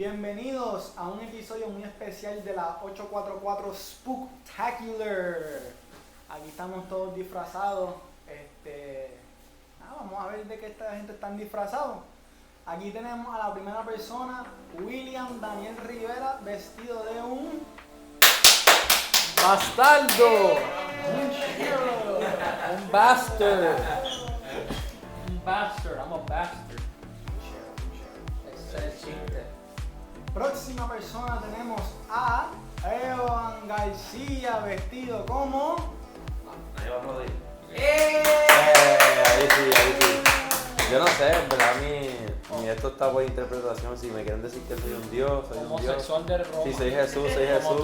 Bienvenidos a un episodio muy especial de la 844 Spooktacular. Aquí estamos todos disfrazados. Vamos a ver de qué esta gente está disfrazados. Aquí tenemos a la primera persona, William Daniel Rivera, vestido de un bastardo, un bastard. I'm a bastard. Ese es el chiste. Próxima persona tenemos a Evan García, vestido como... Ahí va a joder. Ahí sí. Yo no sé, en verdad mi esto está por interpretación. Si me quieren decir que soy un dios, soy un dios. Homosexual de Roma. Si soy Jesús, soy Jesús.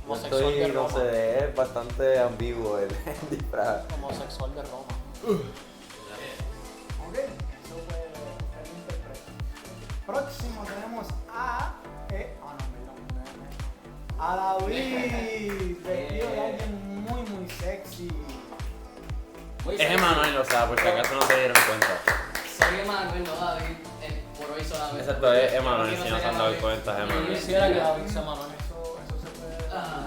Yo Estoy, de no Roma. sé, es bastante ambiguo el disfraz. Homosexual de Roma. Ok, eso fue el interprete. Próximo tenemos a... a David, vestido de alguien muy sexy. Es Emanuel, o sea, por si acaso no se dieron cuenta. Soy Emanuel, no David, por hoy solamente. Exacto, es Emanuel, si no se han dado cuenta, es Yo Emanuel. quisiera que David sea Manuel. Eso se puede... Ah.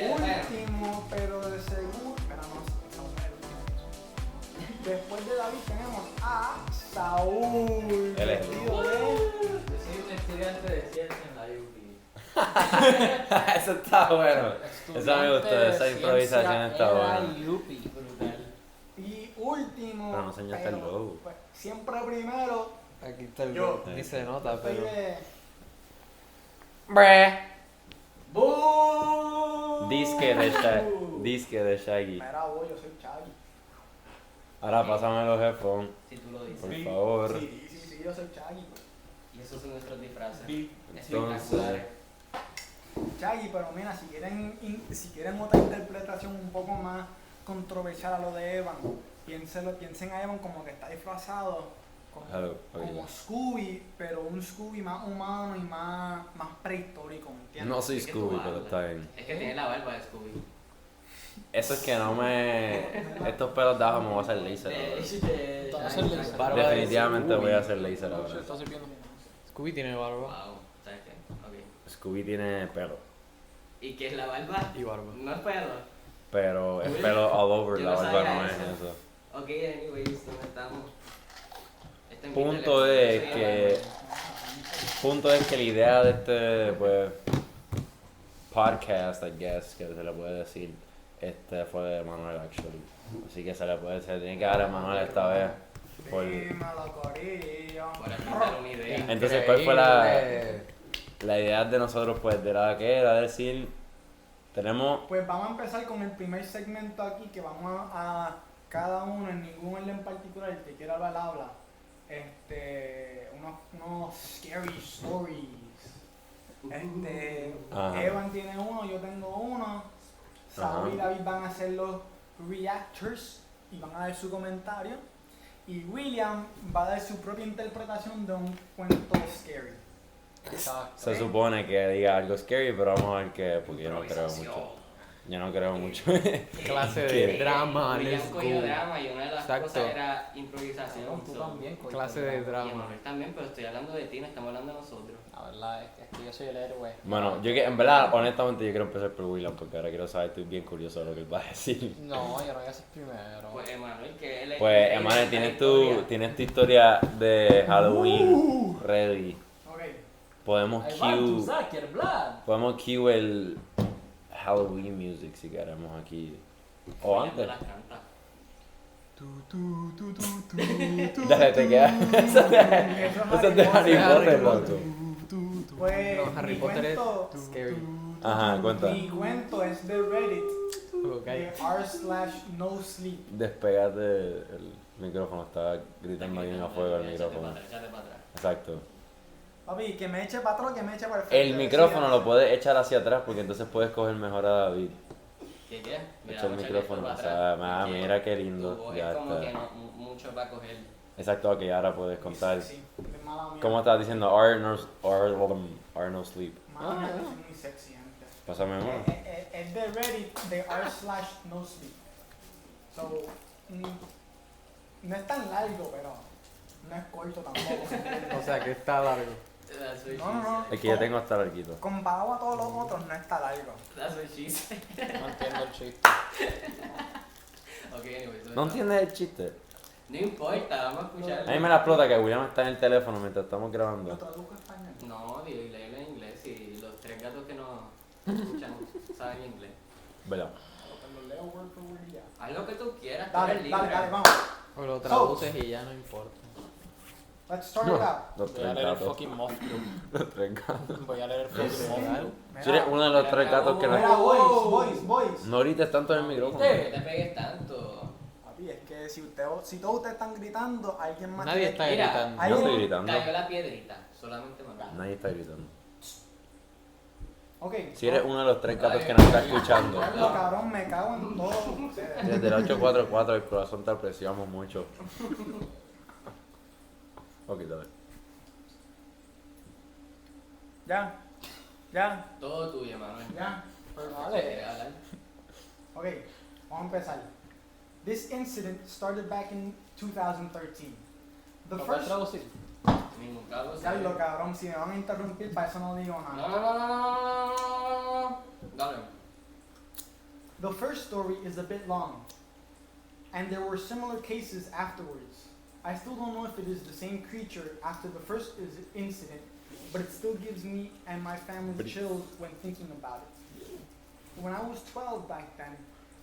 Último, pero de seguro... Espera, no, Saúl es el último. Después de David tenemos a Saúl, Él es vestido de... Yo soy un estudiante de ciencia en la UP. Eso está bueno. Esa me gustó, esa improvisación está buena. Brutal. Y último... Pero no enseñaste el logo. pues, siempre primero... Aquí está el Yo. Ni se nota, Estoy pero. de... ¡Boo! Disque de Shaggy. Mira, voy, yo soy Chaggy. Ahora pásame los headphones, Si tú lo dices. por favor. Sí, yo soy Chaggy. Y esos son nuestros disfraces. Entonces, Espectaculares. Chaggy, pero mira, si quieren otra interpretación un poco más controversial a lo de Evan, piensen a Evan como que está disfrazado como Scooby, pero un Scooby más humano y más prehistórico, ¿me entiendes? no soy Es que tu Scooby, barba. pero está bien. Es que tiene la barba de Scooby. Eso es que no me... Estos pelos de abajo me voy a hacer laser ahora. Te vas a hacer laser. Barba de Definitivamente Scooby. voy a hacer laser Se ahora. está sirviendo. Scooby tiene barba. Wow, ¿sabes qué? Ok. Scooby tiene pelo, ¿Y qué es la barba? Y barba. No es pelo. pero es pelo all over, Yo la no barba sabía no es eso. eso. Ok, anyways, ¿dónde estamos? Punto es que la idea de este, pues, podcast, I guess, que se le puede decir, fue de Manuel, actually. Así que se tiene que dar a Manuel esta vez. Dímelo, corillo. Para pintar una idea. Entonces, ¿cuál fue la idea de nosotros? Pues, era decir, tenemos... Pues vamos a empezar con el primer segmento aquí, que vamos a cada uno, en ningún orden en particular, el que quiera habla. Unos scary stories. Ajá. Evan tiene uno, yo tengo uno. Saúl y Ajá. David van a ser los reactors y van a dar su comentario. Y William va a dar su propia interpretación de un cuento scary. Exacto. Se supone que diga algo scary, pero vamos a ver qué, porque yo no creo mucho. Yo no creo mucho. Clase ¿Qué? de drama, William let's cogió go. drama y una de las Exacto. cosas era improvisación. Tú so- también, coño. Clase de Y drama. Emanuel también, pero estoy hablando de ti, no estamos hablando de nosotros. La verdad es que yo soy el héroe. Bueno, en verdad, honestamente, yo quiero empezar por William, porque ahora quiero saber, estoy bien curioso de lo que él va a decir. No, yo no voy a ser primero. Pues Emanuel, que él es Pues, el Emanuel, de la historia. tienes tu historia de Halloween ready. Ok. Podemos Ahí va tu cue Zucker, Vlad. el Halloween music si queremos aquí. O William antes. las canta. Dale, te queda. Eso es de Harry Potter, loco. Pues No, Harry mi Potter es cuento, scary. Ajá, cuenta. mi cuento es de Reddit, Ok. de r/no-sleep. Despegate el micrófono, estaba gritando ahí en fuego el micrófono. Échate para atrás. Exacto. Papi, que me eche para atrás, que me eche para el frente. El micrófono lo puedes echar hacia atrás porque entonces puedes coger mejor a David. ¿Qué? Echa el vamos a micrófono, echar o esto sea, para atrás, porque mira qué lindo, tu voz ya es como está. que no, mucho va a coger. Exacto, ok, ahora puedes contar. Sí, de mala mía. ¿Cómo estás diciendo? No sleep. Mala mía, que soy muy sexy, gente. Pásame uno. Es de Reddit, de r/no-sleep. So, no es tan largo, pero No es corto tampoco. O sea, que está largo. That's what she No, no, no. said. Es que yo tengo hasta larguito. Comparado a todos los otros, no está largo. That's what she said. No entiendo el chiste. Okay, anyway. ¿No entiendes el chiste? No importa, vamos a escuchar. A mí me la explota que William está en el teléfono mientras estamos Lo grabando. traduzco a español. No, léelo en inglés y los tres gatos que no escuchan saben inglés. ¿Verdad? Lo leo word for word y ya. Haz lo que tú quieras, tú Dale, eres dale, libre. dale, vamos. O lo traduces y ya no importa. Let's start it out. Los Voy a tres leer el gatos. fucking Moth Club. Los tres gatos. Voy a leer el fucking Moth Club. Si eres uno de los tres gatos que Mira, no... boys. No grites tanto en el micrófono. No te pegues tanto. Papi, es que si todos ustedes están gritando, alguien más Nadie tiene está que- Mira, gritando. Yo estoy gritando. Cayó la piedrita, solamente me Nadie está gritando. Ok. Si eres uno de los tres gatos que nos está escuchando. Lo cabrón, me cago en todos ustedes. Desde el 844 el corazón te apreciamos mucho. Ok, dale. Ya. Todo tuyo, Manuel. Ya. ¿Quieres hablar? Ok, vamos a empezar. This incident started back in 2013. The ¿Lo puedes first... traducir? Ningún caso. Ya lo cabrón, si me van a interrumpir, para eso no digo No, nada. no, no, no, no, no, no. Dale. The first story is a bit long, and there were similar cases afterwards. I still don't know if it is the same creature after the first incident, but it still gives me and my family chills when thinking about it. When I was 12 back then,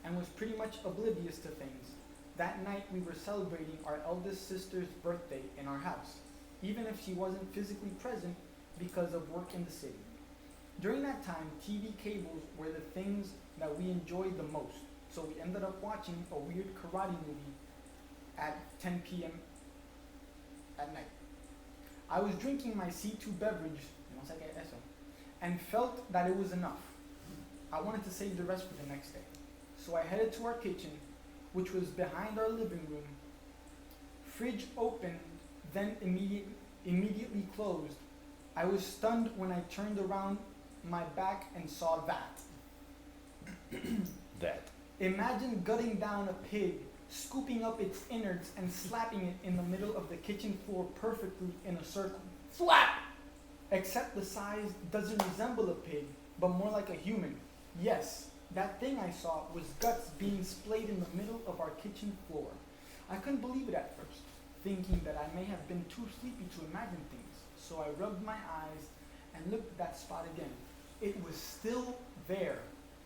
and was pretty much oblivious to things, that night we were celebrating our eldest sister's birthday in our house, even if she wasn't physically present because of work in the city. During that time, TV cables were the things that we enjoyed the most, so we ended up watching a weird karate movie at 10 p.m. at night. I was drinking my C2 beverage, no sé qué es eso, and felt that it was enough. I wanted to save the rest for the next day. So I headed to our kitchen, which was behind our living room. Fridge opened, then immediately closed. I was stunned when I turned around my back and saw that. That. Imagine gutting down a pig, scooping up its innards and slapping it in the middle of the kitchen floor perfectly in a circle. Slap! Except the size doesn't resemble a pig, but more like a human. Yes, that thing I saw was guts being splayed in the middle of our kitchen floor. I couldn't believe it at first, thinking that I may have been too sleepy to imagine things. So I rubbed my eyes and looked at that spot again. It was still there.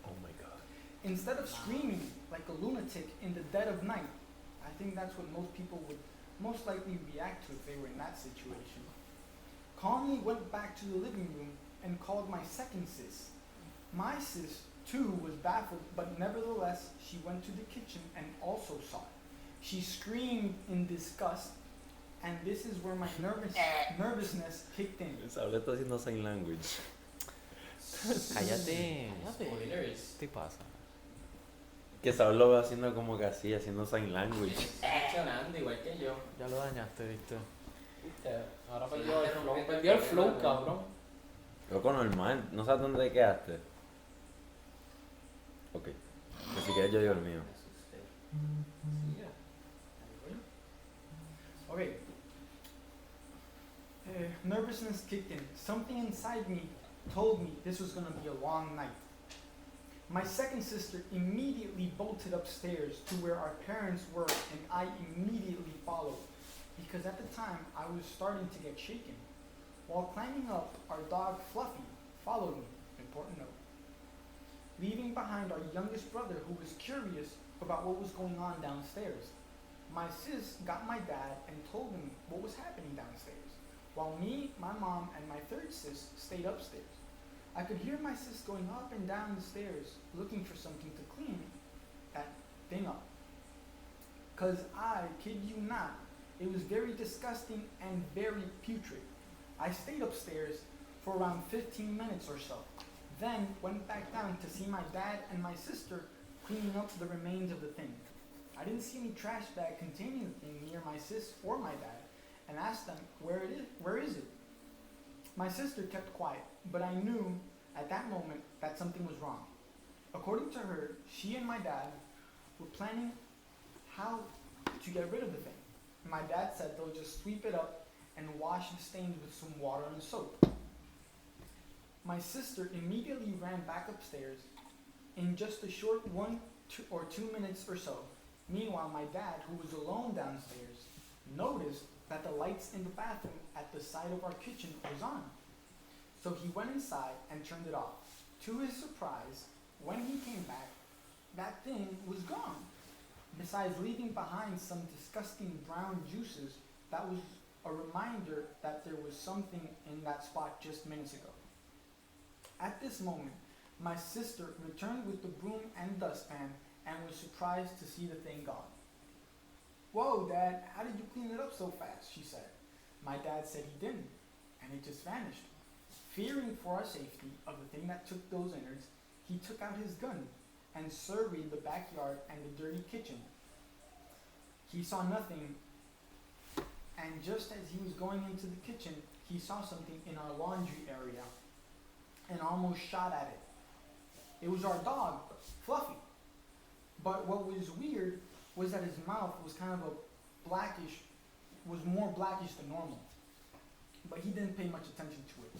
Oh my god. Instead of screaming like a lunatic in the dead of night, I think that's what most people would most likely react to if they were in that situation. Calmly went back to the living room and called my second sis. My sis, too, was baffled, but nevertheless, she went to the kitchen and also saw it. She screamed in disgust, and this is where my nervousness kicked in. Saúl está haciendo sign language. Cállate. Spoilers. ¿Qué te pasa? Que Saúl lo ve haciendo como que así, haciendo sign language. Está reaccionando igual que yo. Ya lo dañaste, ¿viste? Ahora Sí, perdió el pero flow. me Perdió el toqué, flow, ¿no? cabrón. Loco, normal. ¿No sabes dónde te quedaste? Ok. Pues si quieres yo digo el mío. Okay. Nervousness kicked in. Something inside me told me this was going to be a long night. My second sister immediately bolted upstairs to where our parents were, and I immediately followed, because at the time I was starting to get shaken. While climbing up, our dog Fluffy followed me. Important note. Leaving behind our youngest brother, who was curious about what was going on downstairs. My sis got my dad and told him what was happening downstairs, while me, my mom, and my third sis stayed upstairs. I could hear my sis going up and down the stairs, looking for something to clean that thing up. 'Cause I kid you not, it was very disgusting and very putrid. I stayed upstairs for around 15 minutes or so, then went back down to see my dad and my sister cleaning up the remains of the thing. I didn't see any trash bag containing the thing near my sis or my dad, and asked them where is it? My sister kept quiet, but I knew at that moment that something was wrong. According to her, she and my dad were planning how to get rid of the thing. My dad said they'll just sweep it up and wash the stains with some water and soap. My sister immediately ran back upstairs in just a short 2 minutes or so. Meanwhile, my dad, who was alone downstairs, noticed that the lights in the bathroom at the side of our kitchen was on. So he went inside and turned it off. To his surprise, when he came back, that thing was gone. Besides leaving behind some disgusting brown juices, that was a reminder that there was something in that spot just minutes ago. At this moment, my sister returned with the broom and dustpan and was surprised to see the thing gone. "Whoa, Dad, how did you clean it up so fast?" she said. My dad said he didn't, and it just vanished. Fearing for our safety of the thing that took those innards, he took out his gun and surveyed the backyard and the dirty kitchen. He saw nothing, and just as he was going into the kitchen, he saw something in our laundry area and almost shot at it. It was our dog, Fluffy. But what was weird was that his mouth was kind of was more blackish than normal. But he didn't pay much attention to it.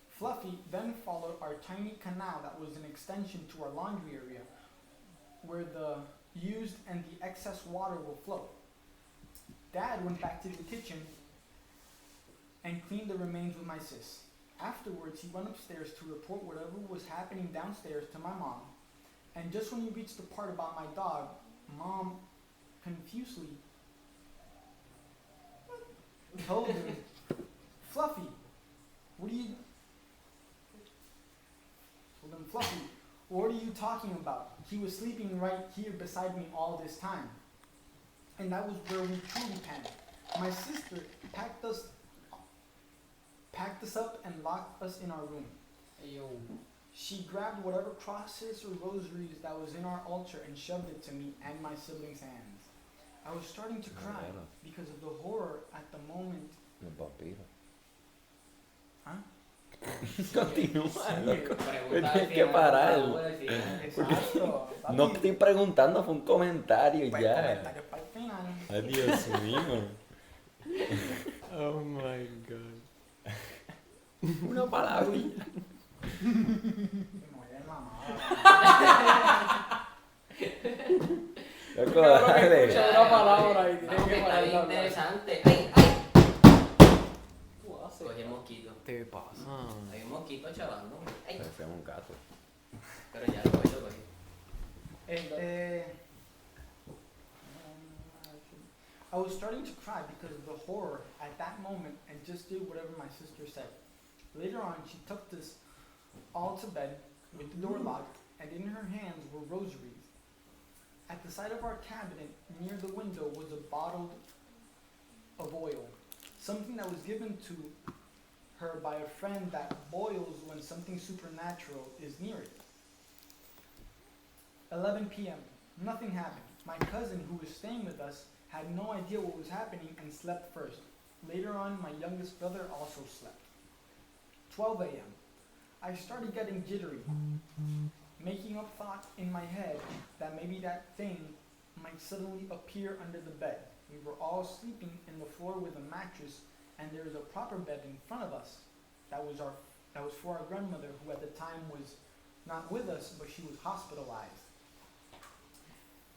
Fluffy then followed our tiny canal that was an extension to our laundry area, where the used and the excess water will flow. Dad went back to the kitchen and cleaned the remains with my sis. Afterwards, he went upstairs to report whatever was happening downstairs to my mom. And just when he reached the part about my dog, Mom confusedly told him, "Fluffy, what are you talking about? He was sleeping right here beside me all this time." And that was where we truly panicked. My sister packed us up and locked us in our room. She grabbed whatever crosses or rosaries that was in our altar and shoved it to me and my siblings' hands. I was starting to cry because of the horror at the moment. Un vampiro. ¿Ah? Continúa, loco. Pregunta Tienes que parar. Exacto. No te estoy preguntando, fue un comentario Pues, ya. comentarios para el final. Ay, Dios mío. Oh my god. Una palabrita. Me muere la madre. Loco, dale. Escucha una palabra y tiene Vamos, que que está parar bien de hablar. interesante. ¡Ay, ay! ¿Cómo hace? Cogí el mosquito. ¿Qué pasa? Hay un mosquito chavando. ¡Ay! Parecía un gato. Pero ya lo cogí. I was starting to cry because of the horror at that moment and just did whatever my sister said. Later on, she took us all to bed with the door locked, and in her hands were rosaries. At the side of our cabinet, near the window, was a bottle of oil, something that was given to her by a friend that boils when something supernatural is near it. 11 p.m. Nothing happened. My cousin, who was staying with us, had no idea what was happening and slept first. Later on, my youngest brother also slept. 12 a.m. I started getting jittery, making up thoughts in my head that maybe that thing might suddenly appear under the bed. We were all sleeping in the floor with a mattress, and there was a proper bed in front of us. That was for our grandmother, who at the time was not with us, but she was hospitalized.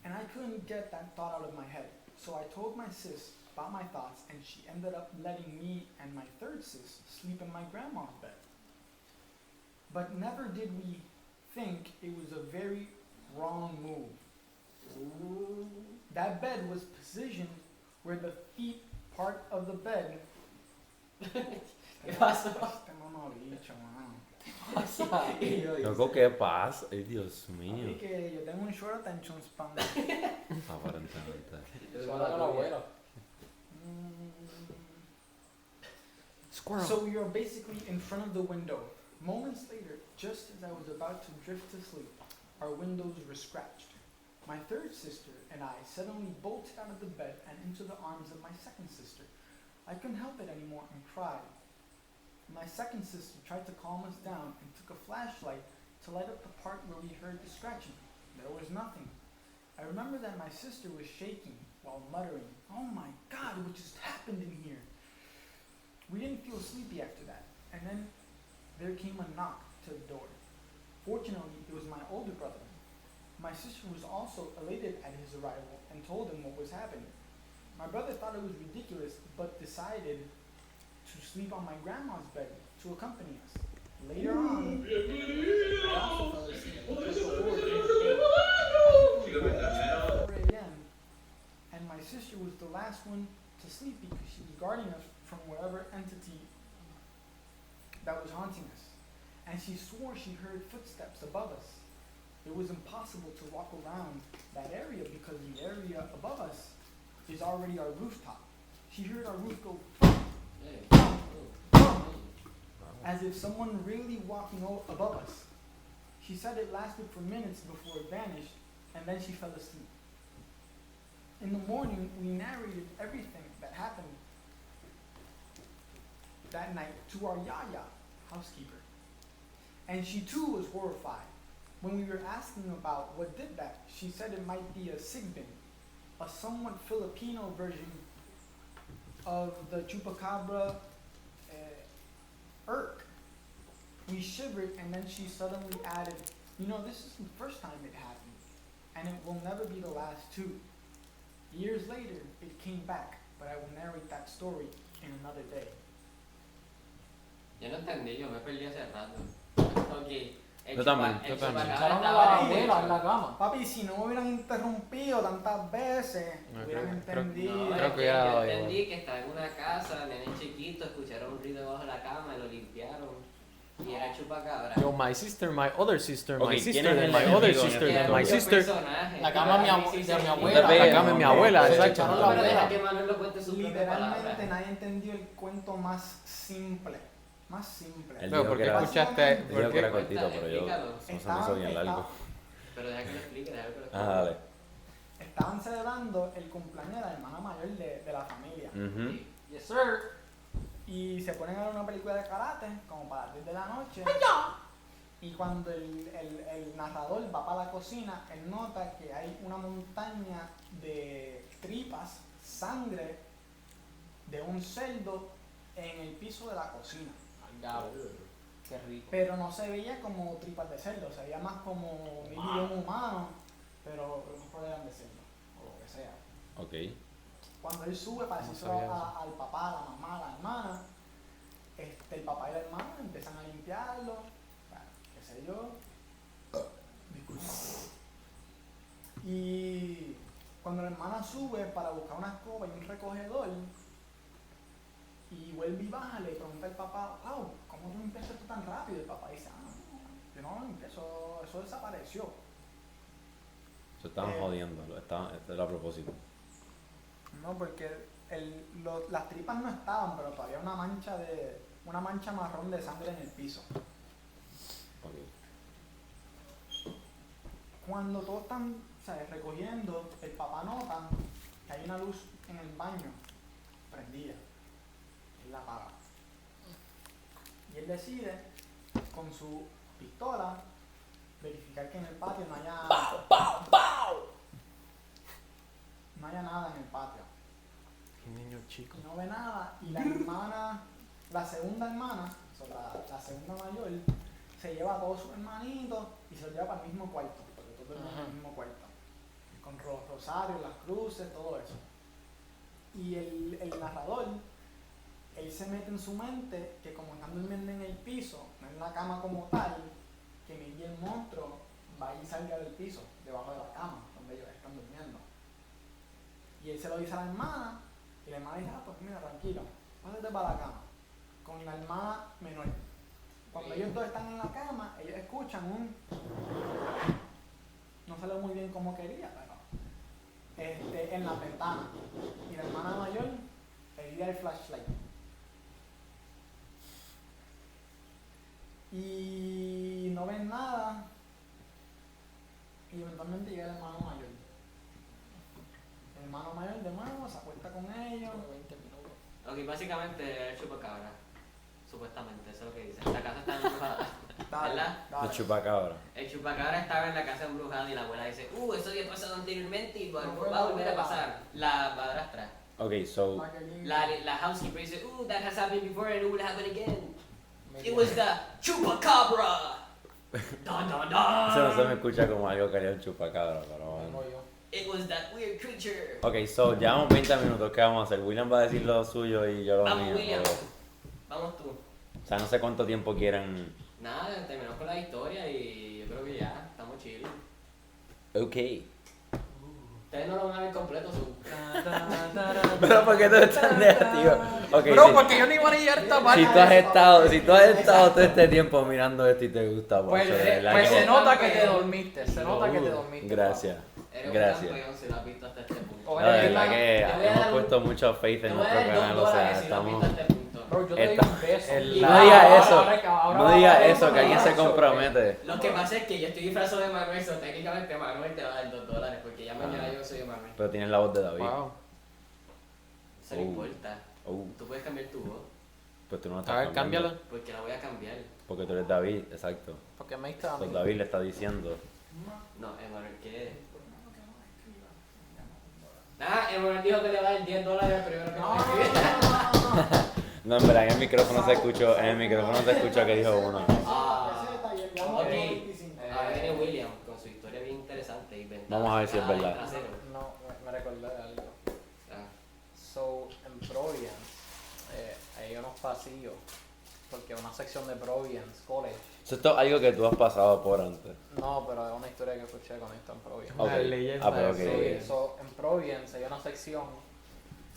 And I couldn't get that thought out of my head. So I told my sis about my thoughts, and she ended up letting me and my third sis sleep in my grandma's bed. But never did we think it was a very wrong move. That bed was positioned where the feet part of the bed. ¿Qué pasó? Este mamabicho, mano. Loco, ¿qué pasa? Ay, Dios Así mío. que yo tengo un short attention span. Aparentemente. Suena a la abuela. Squirrel. So we were basically in front of the window. Moments later, just as I was about to drift to sleep, our windows were scratched. My third sister and I suddenly bolted out of the bed and into the arms of my second sister. I couldn't help it anymore and cried. My second sister tried to calm us down and took a flashlight to light up the part where we heard the scratching. There was nothing. I remember that my sister was shaking while muttering, "Oh my God, what just happened in here?" We didn't feel sleepy after that, and then there came a knock to the door. Fortunately, it was my older brother. My sister was also elated at his arrival and told him what was happening. My brother thought it was ridiculous, but decided to sleep on my grandma's bed to accompany us. Later on, I also fell asleep just before 4 a.m. and my sister was the last one to sleep because she was guarding us from whatever entity that was haunting us. And she swore she heard footsteps above us. It was impossible to walk around that area because the area above us is already our rooftop. She heard our roof go as if someone really walking above us. She said it lasted for minutes before it vanished, and then she fell asleep. In the morning, we narrated everything that happened that night to our Yaya, housekeeper. And she too was horrified. When we were asking about what did that, she said it might be a sigbin, a somewhat Filipino version of the chupacabra irk. We shivered, and then she suddenly added, "You know, this isn't the first time it happened, and it will never be the last too." Years later, it came back, but I will narrate that story in another day. Yo no entendí, yo me perdí hace rato. Ok. Yo también. Echaron a la abuela en la cama. Papi, si no me hubieran interrumpido tantas veces, No, hubieran creo- entendido. No, Creo es que ya yo lo entendí digo. que estaba en una casa, nene chiquito, escucharon un ruido debajo de la cama, lo limpiaron. Y era chupacabra. Yo, my sister, my other sister, Ok, my ¿quién sister, es then el my enemigo other en sister, este then caso? my sister. La cama de mi abuela. La cama de mi abuela, Se exacto. echaron No, la pero deja abuela. que Manuel lo cuente sus propias Literalmente palabras. nadie entendió el cuento más simple. Más simple. Él Pero dijo ¿por que qué era- escuchaste? Él dijo ¿Por que era qué? cortito, pero yo Explícalo. se me hizo bien largo. Pero deja que lo explique, deja que lo explique. Ah, dale. Estaban celebrando el cumpleaños de la hermana mayor de la familia. Ujú. Yes, sir. Y se ponen a ver una película de karate, como para las 10 de la noche. Y cuando el narrador va para la cocina, él nota que hay una montaña de tripas, sangre de un cerdo en el piso de la cocina. Ay, Gabo. Qué rico. Pero no se veía como tripas de cerdo, se veía más como un humano, pero a lo mejor eran de cerdo, o lo que sea. Ok. Cuando él sube para No decírselo sabía eso. al papá, a la mamá, a la hermana, el papá y la hermana empiezan a limpiarlo, bueno, qué sé yo. Disculpa. Y cuando la hermana sube para buscar una escoba y un recogedor, y vuelve y baja, le pregunta al papá, "Wow, ¿cómo tú limpiaste esto tan rápido?" El papá dice, yo no lo limpié, eso desapareció. Se estaban jodiendo. Esto era a propósito. No, porque las tripas no estaban, pero todavía una mancha marrón de sangre en el piso. Ok. Cuando todos están, ¿sabes?, recogiendo, el papá nota que hay una luz en el baño prendida. Él la apaga. Y él decide, con su pistola, verificar que en el patio no haya no haya nada en el patio. Qué niño chico. Y no ve nada, y la segunda hermana, o sea, la segunda mayor, se lleva a todos sus hermanitos y se los lleva para el mismo cuarto, porque todos duermen en el mismo cuarto, con rosarios, las cruces, todo eso. Y el narrador, él se mete en su mente que como están durmiendo en el piso, no en la cama como tal, que maybe el monstruo va y salga del piso, debajo de la cama, donde ellos están durmiendo. Y él se lo dice a la hermana, y la hermana dice, pues mira, tranquilo, pásate para la cama, con la hermana menor. Cuando ellos dos están en la cama, ellos escuchan no salió muy bien como quería, pero en la ventana. Y la hermana mayor pedía el flashlight. Y no ven nada, y eventualmente llega el hermano mayor. El hermano mayor de nuevo se acuesta con ellos. 20 minutos. Ok, básicamente era el chupacabra. Supuestamente, eso es lo que dicen. La casa está embrujada. ¿verdad? De chupacabra. El chupacabra estaba en la casa embrujada y la abuela dice, eso había pasado anteriormente y va a volver a pasar. La madrastra. Ok, so. La housekeeper dice, that has happened before and it will happen again. It was the chupacabra. Dun, dun, dun. Eso no se me escucha como algo que haría un chupacabra, pero bueno. Como yo. It was that weird creature. Ok, so, llevamos 20 minutos, ¿qué vamos a hacer? William va a decir lo suyo y yo lo Vamos, mío. William. O Vamos tú. sea, no sé cuánto tiempo quieran. Nada, terminamos con la historia y yo creo que ya, estamos chill. Ok. Ustedes no lo van a ver completo, su. Pero ¿por qué tú eres tan negativo? Ok, Bro, si, porque yo ni iba a llegar esta parte. si tú has estado todo este tiempo mirando esto y te gusta, Pues, eso de verdad pues que- se nota que te dormiste. Se nota que te dormiste. Gracias. Eres un Gracias. campeón si lo has visto hasta este punto. Oye, No, de Te verdad voy que a hemos dar un- puesto mucho faith Te en voy a nuestro dar canal, o $2 sea, si lo has estamos... visto hasta este punto. Bro, yo te di Esta- un beso. el- Y No ahora- digas eso, ahora no vamos digas a ver eso, que alguien se eso, compromete. Lo que pasa es que yo estoy disfrazado de Manuel, so técnicamente Manuel te va a dar $2 porque ya mañana yo soy Manuel. Pero tienes la voz de David. Wow. Eso no importa. Oh, Tú puedes cambiar tu voz pues tú no la estás A ver, cambiando, cámbiala. porque la voy a cambiar. Porque tú eres David, exacto. Porque me diste a mí. Pues David le está diciendo. No, Emanuel, ¿qué eres? Emanuel dijo que le va a dar $10 al primero que me escribe. No, en verdad, en el micrófono se escuchó, que dijo uno. Ok, ahora viene William con su historia bien interesante y ventaja. Vamos a ver si es verdad. Trasero. No, me recordé de algo. Ah. So, en Providence hay unos pasillos, porque una sección de Providence College. Eso es algo que tú has pasado por antes. No, pero es una historia que escuché con esto en Providence. Ok. La leyenda Ah, pero ok. de Sí, so, en Providence hay una sección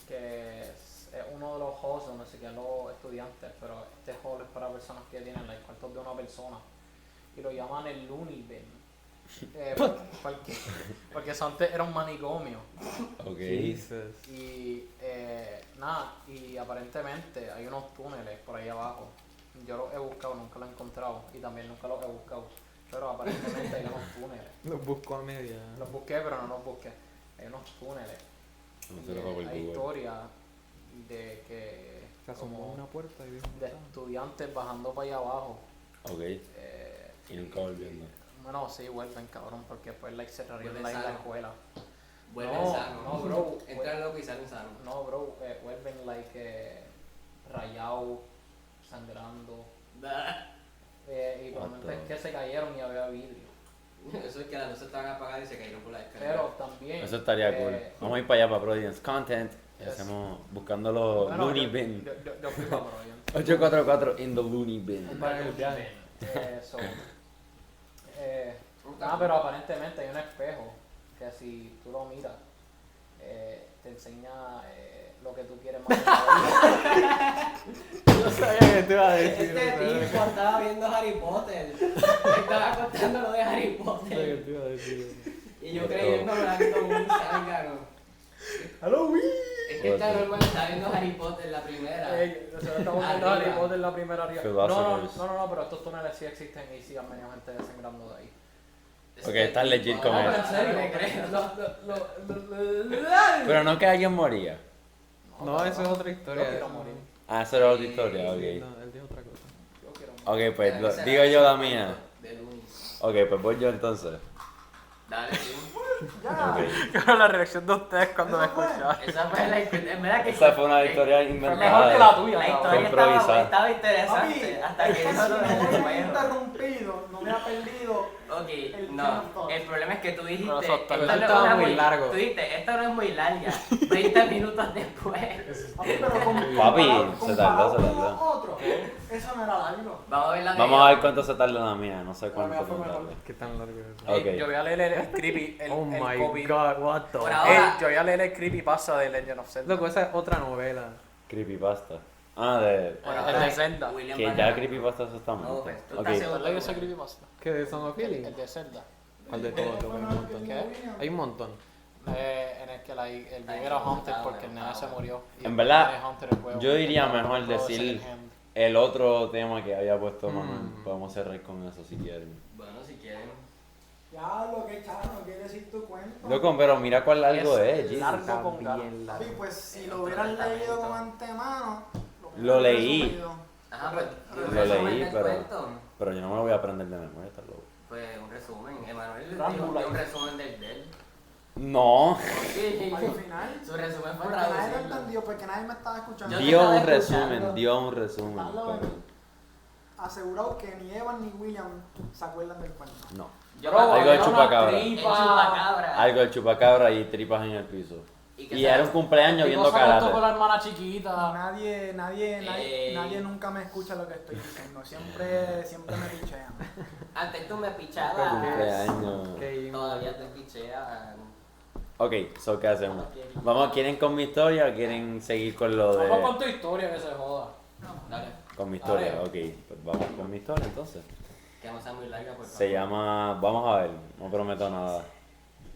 que es uno de los halls donde se quedan los estudiantes, pero este hall es para personas que tienen like, cuartos de una persona y lo llaman el Looney Bin. Porque eso antes era un manicomio Ok. Jesus. y nada, y aparentemente hay unos túneles por ahí abajo. Yo los he buscado, nunca los he encontrado y también nunca los he buscado, pero aparentemente hay unos túneles. Los busco a media. Los busqué, pero no los busqué. Hay unos túneles. No Y se lo hago por hay Google. historia de que Se asomó como una puerta y dijo. de estudiantes bajando para allá abajo. Ok. Y nunca volviendo. Bueno, sí, vuelven, cabrón, porque después like, cerrarían Vuelven la sano. escuela. Vuelve No, sano. no, bro. Entra loco y sale sano. No, bro, vuelven rayado, sangrando. Y probablemente es que se cayeron y había vidrio. Eso es que las luces estaban apagadas y se cayeron por la escalera. Pero también. Eso estaría cool. Vamos a ir para allá, para Providence Content. Y Yes. hacemos buscando los bueno, Looney yo- Bin. Yo fui para Providence. 844 in the Looney Bin. Para el viaje. So, pero aparentemente hay un espejo que si tú lo miras te enseña lo que tú quieres más. Yo sabía que te iba a decir. Este tipo estaba viendo Harry Potter. Estaba contando lo de Harry Yo sabía que Potter. te iba a decir. Y yo creyendo como un zángano. Halloween. Es que esta normal está viendo Harry Potter la primera. Nosotros estamos viendo Arriba. Harry Potter la primera arriba. Philosophers. No, pero estos túneles sí existen y sí han venido gente desangrando de ahí. Ok, estás legit con No, eso. pero en serio. No me creo. Pero no que alguien moría. No, eso es otra Yo historia. quiero morir. Ah, eso era otra historia, ok. No, él dijo otra cosa. Yo quiero morir. Ok, pues digo yo la mía. De lunes. Ok, pues voy yo entonces. Dale, sí. Claro, la reacción de ustedes cuando me escuchaban. Esa fue la historia. En verdad que Esa sí. fue una historia Fue mejor que inventada. la tuya, La cabrón. historia improvisada. estaba interesante hasta que es que dijo si lo no del hubiera juego. interrumpido, no hubiera perdido. Ok, El no. tiempo. El problema es que tú dijiste. Pero eso esta tal vez no es estaba una muy largo. Tú dijiste, esta no es muy larga. 20 minutos después. Pero Papi, comparado se tardó. con los otros, eso no era largo. Vamos a ver la Vamos a ver cuánto se tarda la mía. No sé cuánto mía se fue mejor. tarda. ¿Qué tan largo es eso? Ok. Yo voy a leer el creepy. Oh my god, what the Por ahora- Yo voy a leer el creepypasta de Legend of Zelda. Loco, esa es otra novela. Creepypasta. Ah, de... El de Zelda. William Que va a ya ganar. creepypasta eso está No, muerto. pues, tú Ok. estás seguro. ¿Has leído ese creepypasta? ¿Qué de Son of Healing? El de Zelda. ¿Cuál de todos? Loco, hay un montón. ¿Qué? Hay un montón. En el que el bebé era Hunter porque el nene se murió. Y En el verdad, nene Hunter el juego, yo diría porque mejor el juego de decir- Second Hand. El otro tema que había puesto Manuel. Mm. Podemos cerrar con eso si quieren. Bueno, si quieren. Ya lo que chano, quiere decir tu cuento. Loco, pero mira cuál largo es. Jesus. largo con Está bien Papi, largo. pues si lo hubieras leído con antemano. Lo leí. resumido. Ajá, pues. Lo un resumen leí, del cuento. pero yo no me lo voy a aprender de memoria, está loco. Pues un resumen. Emanuel Rámbula. dio un resumen del de él. No. Sí. Al final. Su resumen fue Porque nadie lo traducirlo. entendió, porque nadie me estaba escuchando. Yo te Dio estaba un resumen, escuchando. dio un resumen. Hazlo, pero bebé. Asegurado que ni Evan ni William se acuerdan del cuento. no. Yo Bro, Algo de era una chupacabra. El tripa. chupacabra. Algo de chupacabra y tripas en el piso. Y que Y era un cumpleaños El viendo tipo se acostó con la karate. hermana chiquita. Nadie nunca me escucha lo que estoy diciendo. Siempre me pichean. Antes tú me pichabas. Cumpleaños. Todavía te pichean. Ok, so ¿qué hacemos? Vamos, ¿quieren con mi historia o quieren seguir con lo Vamos de...? con tu historia que se joda. Dale. Con mi historia, A ver. ok. Pues vamos con mi historia entonces. Que no sea muy larga, por favor. Se llama... Vamos a ver, no prometo nada.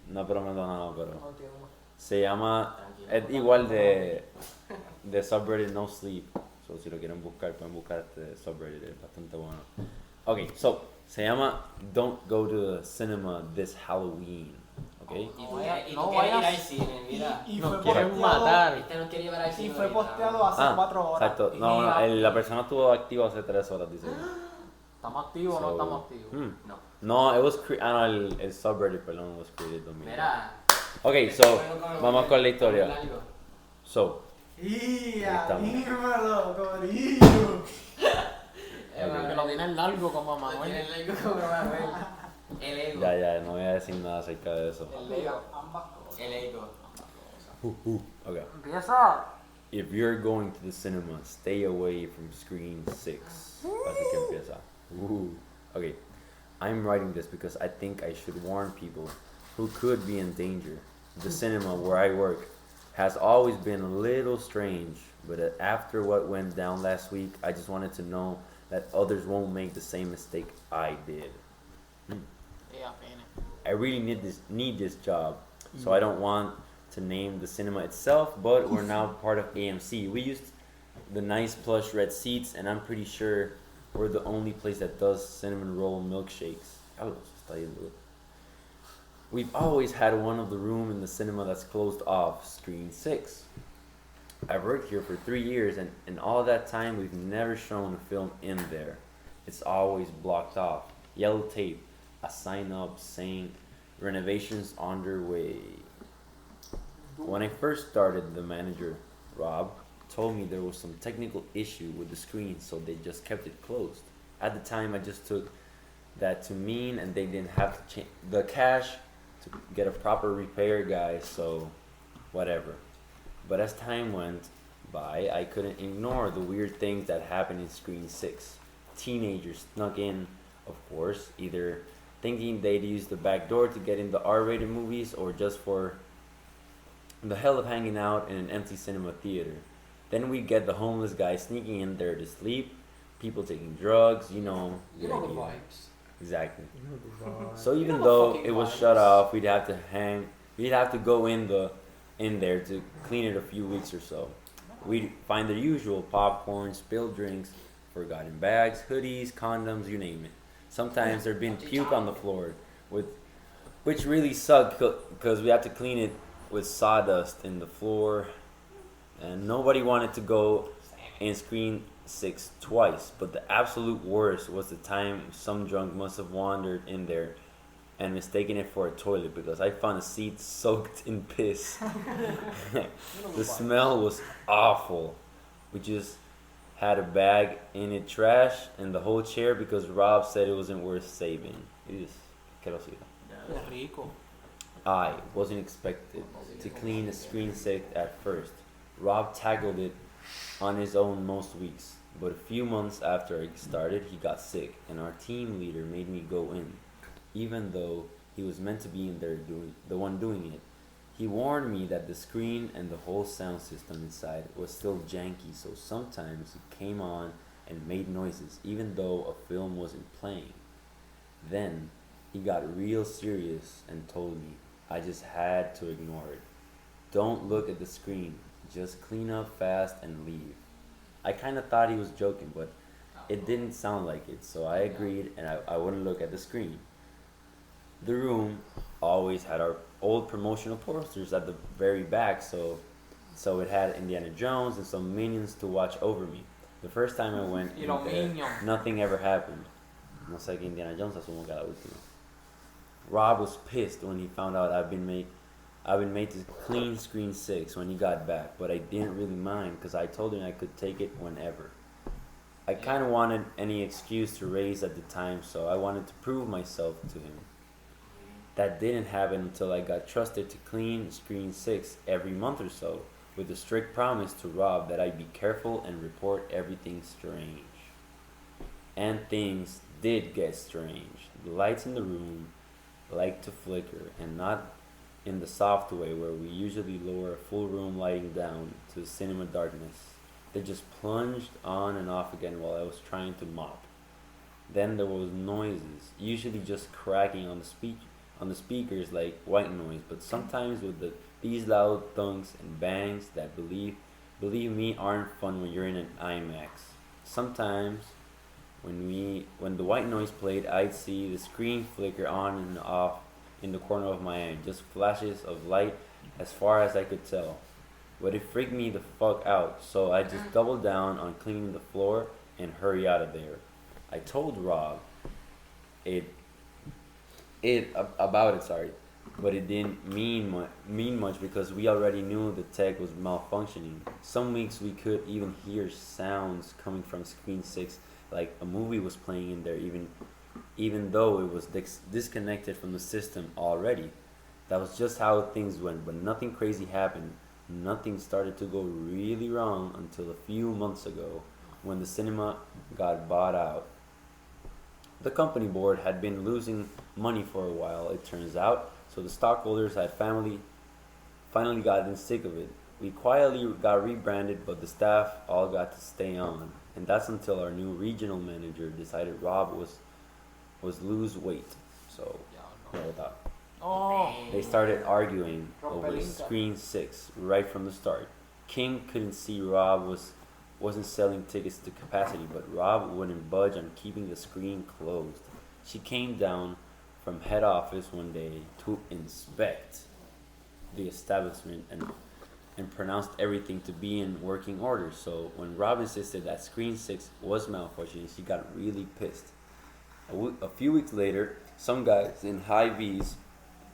No prometo nada, pero... No entiendo. Se llama... Tranquilo. Es igual de subreddit No Sleep. So, si lo quieren buscar, pueden buscar este subreddit, es bastante bueno. Ok, so, se llama Don't Go to the Cinema This Halloween. Ok. Y tú, No quieres- y vayas- tú no quieres ir vayas- al cine, mira. Y No fue quieren posteado. Este no quiere llevar al cine. Y fue ahorita. posteado hace 4 horas. Exacto. No, no, la persona estuvo activa hace 3 horas, dice. ¿Estamos activos o no So, estamos activos? No. No, el subreddit, perdón, was created 2000. Mira. Ok, so, vamos con la historia. Largo. So, ¡Ya! Estamos. ¡Dímelo, corillo! Que lo tienen largo como a Lo Manuel. tiene el ego como Manuel. El ego. ya, no voy a decir nada acerca de eso. El ego. Ambas cosas. El ego. Okay. Empieza. If you're going to the cinema, stay away from screen 6. Así que empieza. Okay. I'm writing this because I think I should warn people who could be in danger. The cinema where I work has always been a little strange, but after what went down last week, I just wanted to know that others won't make the same mistake I did. Yeah, pene. I really need this job, so I don't want to name the cinema itself, but we're now part of AMC. We used the nice plush red seats, and I'm pretty sure we're the only place that does cinnamon roll milkshakes. Oh, está bien, dude. We've always had one of the room in the cinema that's closed off, screen 6. I've worked here for 3 years, and in all that time, we've never shown a film in there. It's always blocked off. Yellow tape, a sign up saying renovations underway. When I first started, the manager, Rob, told me there was some technical issue with the screen, so they just kept it closed. At the time, I just took that to mean and they didn't have to change the cash to get a proper repair guy, so whatever. But as time went by, I couldn't ignore the weird things that happened in screen 6. Teenagers snuck in, of course, either thinking they'd use the back door to get in the R-rated movies or just for the hell of hanging out in an empty cinema theater. Then we'd get the homeless guy sneaking in there to sleep, people taking drugs, you know the idea. vibes. Exactly. So So You even know the though fucking it was vibes. shut off, we'd have to go in there to clean it a few weeks or so. We'd find the usual popcorn, spilled drinks, forgotten bags, hoodies, condoms, you name it. Sometimes there'd been puke on the floor, which really sucked because we had to clean it with sawdust in the floor, and nobody wanted to go in screen 6 twice. But the absolute worst was the time some drunk must have wandered in there and mistaken it for a toilet because I found a seat soaked in piss. The smell was awful. We just had a bag in it trash and the whole chair because Rob said it wasn't worth saving. It is asquerosidad. Qué rico. I wasn't expected to clean the screen safe at first. Rob tackled it on his own most weeks, but a few months after I started, he got sick, and our team leader made me go in, even though he was meant to be in there doing it. He warned me that the screen and the whole sound system inside was still janky, so sometimes it came on and made noises, even though a film wasn't playing. Then he got real serious and told me I just had to ignore it. Don't look at the screen, just clean up fast and leave. I kind of thought he was joking, but it didn't sound like it, so I agreed and I wouldn't look at the screen. The room always had our old promotional posters at the very back, so it had Indiana Jones and some minions to watch over me. The first time I went Y los in niños. there, nothing ever happened. No sé que Indiana Jones asumo que la última. Rob was pissed when he found out I've been made to clean Screen 6 when he got back, but I didn't really mind because I told him I could take it whenever. I kind of wanted any excuse to raise at the time, so I wanted to prove myself to him. That didn't happen until I got trusted to clean Screen 6 every month or so, with a strict promise to Rob that I'd be careful and report everything strange. And things did get strange. The lights in the room liked to flicker, and not in the soft way where we usually lower a full room lighting down to cinema darkness. They just plunged on and off again while I was trying to mop. Then there was noises, usually just cracking on the speakers like white noise, but sometimes with these loud thunks and bangs that believe me aren't fun when you're in an IMAX. Sometimes when the white noise played, I'd see the screen flicker on and off in the corner of my eye, just flashes of light as far as I could tell. But it freaked me the fuck out, so I just doubled down on cleaning the floor and hurry out of there. I told Rob about it, but it didn't mean much because we already knew the tech was malfunctioning. Some weeks we could even hear sounds coming from Screen 6, like a movie was playing in there, even though it was disconnected from the system already. That was just how things went, but nothing crazy happened. Nothing started to go really wrong until a few months ago when the cinema got bought out. The company board had been losing money for a while, it turns out, so the stockholders had finally gotten sick of it. We quietly got rebranded, but the staff all got to stay on, and that's until our new regional manager decided Rob was lose weight. So, yeah, without. Oh. They started arguing over Ropelinka. Screen 6 right from the start. Kim couldn't see Rob wasn't selling tickets to capacity, but Rob wouldn't budge on keeping the screen closed. She came down from head office one day to inspect the establishment and pronounced everything to be in working order. So when Rob insisted that Screen 6 was malfunctioning, she got really pissed. A few weeks later, some guys in high V's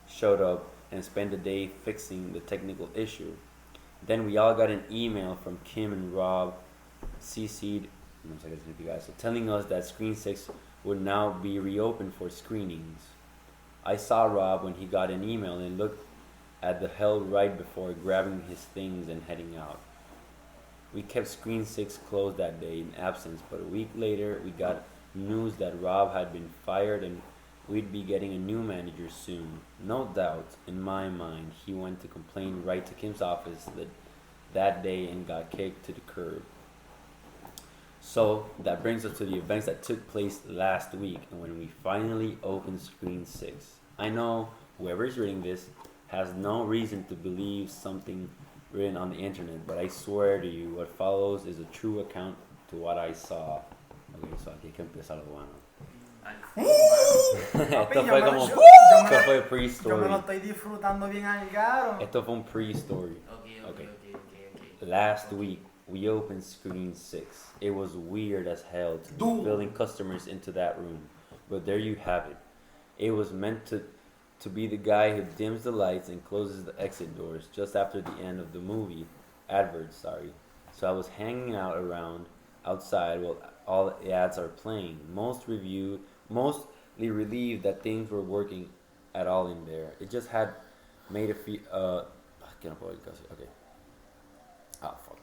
showed up and spent the day fixing the technical issue. Then we all got an email from Kim and Rob, CC'd, so telling us that Screen 6 would now be reopened for screenings. I saw Rob when he got an email and looked at the hell right before grabbing his things and heading out. We kept Screen 6 closed that day in absence, but a week later we got news that Rob had been fired and we'd be getting a new manager soon. No doubt, in my mind, he went to complain right to Kim's office that day and got kicked to the curb. So, that brings us to the events that took place last week and when we finally opened Screen 6. I know whoever is reading this has no reason to believe something written on the internet, but I swear to you, what follows is a true account to what I saw. Ok, so aquí hay que empezar lo bueno. Esto fue como... Esto fue Yo me pre-story. lo estoy disfrutando bien al garo. Esto fue un pre-story. Okay. Last week, we opened Screen 6. It was weird as hell to be filling customers into that room. But there you have it. It was meant to be the guy who dims the lights and closes the exit doors just after the end of the movie. So I was hanging out around outside while all the ads are playing. Mostly relieved that things were working at all in there. It just had made a few... Okay. Oh, fuck.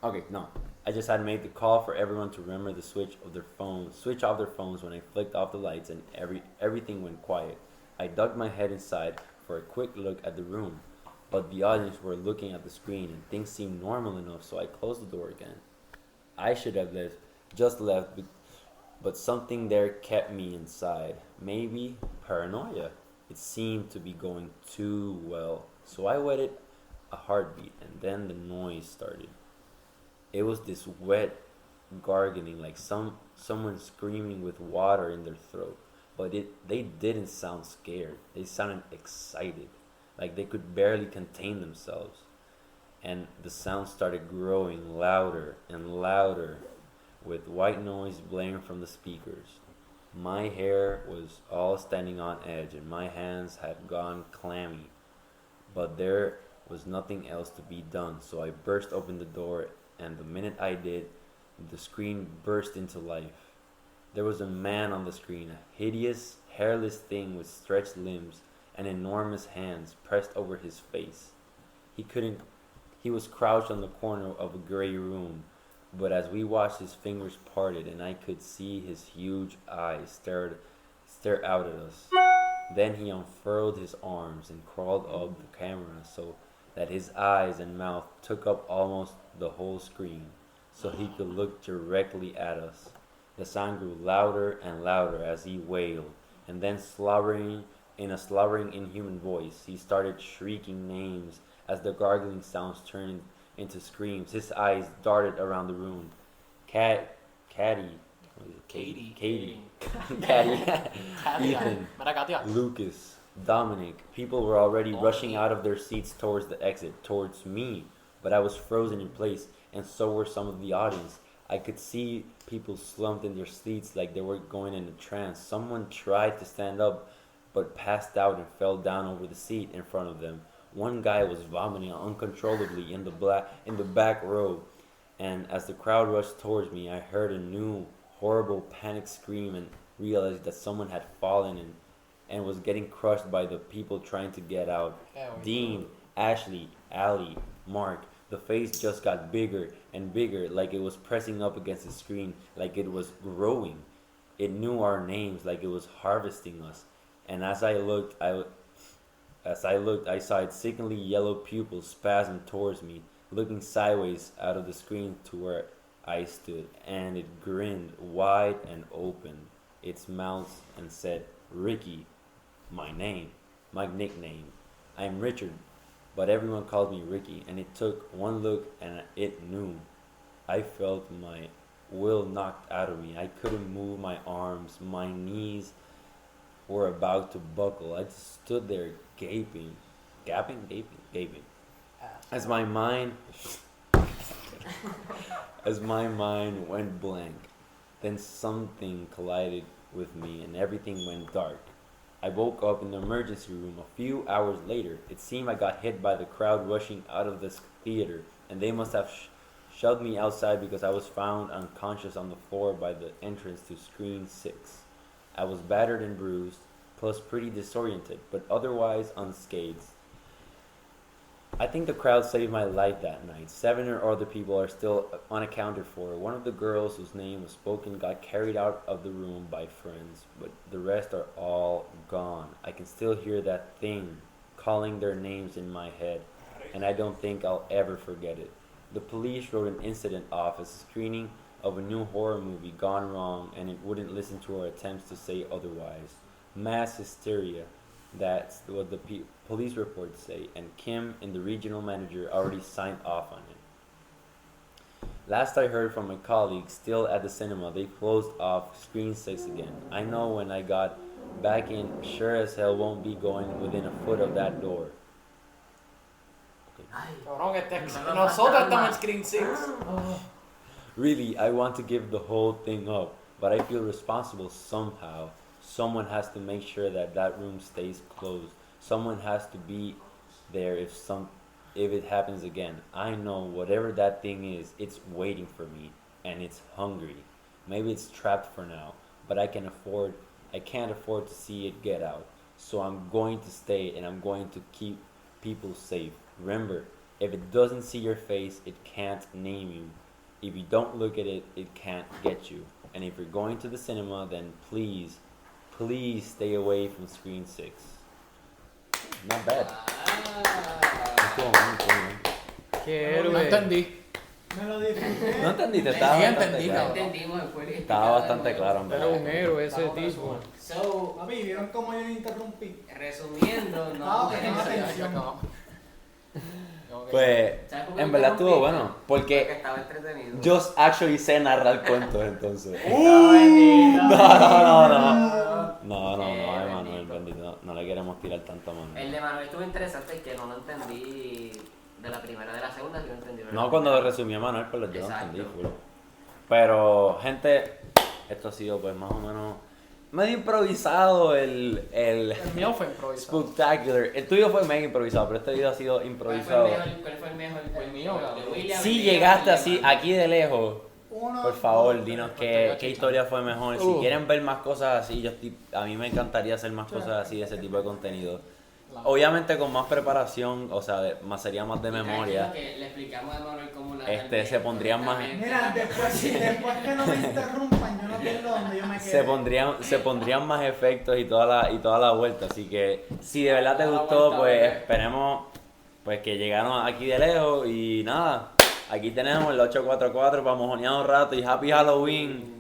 Okay, no. I just had made the call for everyone to remember to switch off their phones when I flicked off the lights and everything went quiet. I ducked my head inside for a quick look at the room, but the audience were looking at the screen and things seemed normal enough, so I closed the door again. I should have just left, but something there kept me inside. Maybe paranoia. It seemed to be going too well, so I waited a heartbeat, and then the noise started. It was this wet gargling, like someone screaming with water in their throat. But they didn't sound scared. They sounded excited, like they could barely contain themselves. and the sound started growing louder and louder, with white noise blaring from the speakers. My hair was all standing on edge, and my hands had gone clammy. But there was nothing else to be done, so I burst open the door, and the minute I did, the screen burst into life. There was a man on the screen, a hideous, hairless thing with stretched limbs and enormous hands pressed over his face. He was crouched on the corner of a gray room, but as we watched, his fingers parted, and I could see his huge eyes stare out at us. Then he unfurled his arms and crawled up the camera so that his eyes and mouth took up almost the whole screen, so he could look directly at us. The sound grew louder and louder as he wailed, and then slobbering inhuman voice, he started shrieking names as the gargling sounds turned into screams. His eyes darted around the room. Katie, Ethan, Lucas, Dominic. People were already rushing out of their seats towards the exit, towards me, but I was frozen in place, and so were some of the audience. I could see people slumped in their seats like they were going in a trance. Someone tried to stand up, but passed out and fell down over the seat in front of them. One guy was vomiting uncontrollably in the back row, and as the crowd rushed towards me, I heard a new horrible panic scream and realized that someone had fallen and was getting crushed by the people trying to get out. Dean, Ashley, Allie, Mark. The face just got bigger and bigger, like it was pressing up against the screen, like it was growing. It knew our names, like it was harvesting us. And as I looked, I saw its sickeningly yellow pupils spasm towards me, looking sideways out of the screen to where I stood, and it grinned wide and open its mouth and said, "Ricky, my name, my nickname. I'm Richard, but everyone calls me Ricky." And it took one look and it knew. I felt my will knocked out of me. I couldn't move my arms. My knees were about to buckle. I just stood there gaping. As my mind went blank, then something collided with me and everything went dark. I woke up in the emergency room a few hours later. It seemed I got hit by the crowd rushing out of this theater, and they must have shoved me outside because I was found unconscious on the floor by the entrance to screen 6. I was battered and bruised, plus pretty disoriented, but otherwise unscathed. I think the crowd saved my life that night. 7 other people are still unaccounted for. One of the girls whose name was spoken got carried out of the room by friends, but the rest are all gone. I can still hear that thing calling their names in my head, and I don't think I'll ever forget it. The police wrote an incident off as a screening of a new horror movie gone wrong, and it wouldn't listen to our attempts to say otherwise. Mass hysteria. That's what the police reports say, and Kim and the regional manager already signed off on it. Last I heard from my colleagues still at the cinema, they closed off screen 6 again. I know when I got back in, sure as hell won't be going within a foot of that door. Nosotros estamos en screen 6. Really, I want to give the whole thing up, but I feel responsible somehow. Someone has to make sure that that room stays closed. Someone has to be there if it happens again. I know whatever that thing is, it's waiting for me, and it's hungry. Maybe it's trapped for now, but I can't afford to see it get out. So I'm going to stay, and I'm going to keep people safe. Remember, if it doesn't see your face, it can't name you. If you don't look at it, it can't get you. And if you're going to the cinema, then please stay away from screen 6. Not bad. Cool, No entendí. Me lo disfruté. No entendiste, Sí, entendí, cabrón. Entendimos después. Estaba bastante claro, en Era verdad. un héroe ese tipo. So, Papi, ¿vieron cómo yo le interrumpí? resumiendo, no. prestando atención. Pues, en verdad estuvo bueno, porque estaba entretenido. Josh actually se narra el cuento, entonces. No, Manuel, bendito, no le queremos tirar tanto a Manuel. El de Manuel estuvo interesante, que no lo entendí De la primera, de la segunda sí lo entendí. pero No, la cuando lo primera- resumí a Manuel, pues yo lo Exacto. entendí full. Pero, gente, esto ha sido pues más o menos medio improvisado el El mío fue improvisado. Spooktacular. El tuyo fue mega improvisado, pero este video ha sido ¿Cuál fue improvisado. el mejor? El mío, De William, Si el mío, llegaste el así, de Manuel. aquí de lejos, Uno, por favor, dos, dinos tres. qué historia fue mejor. Si quieren ver más cosas así, a mí me encantaría hacer más cosas así, ese tipo de contenido. Obviamente con más preparación, o sea, sería más de Y memoria. tranquilo que le explicamos a Manuel cómo la Se pondrían más- Mira, después que no me interrumpan, yo no pierdo donde yo me quedé. Se pondrían más efectos y toda la vuelta. Así que si de verdad te Toda la gustó, vuelta, pues bebé. esperemos pues que llegaron aquí de lejos. Y nada, aquí tenemos el 844 para mojonear un rato y Happy Halloween.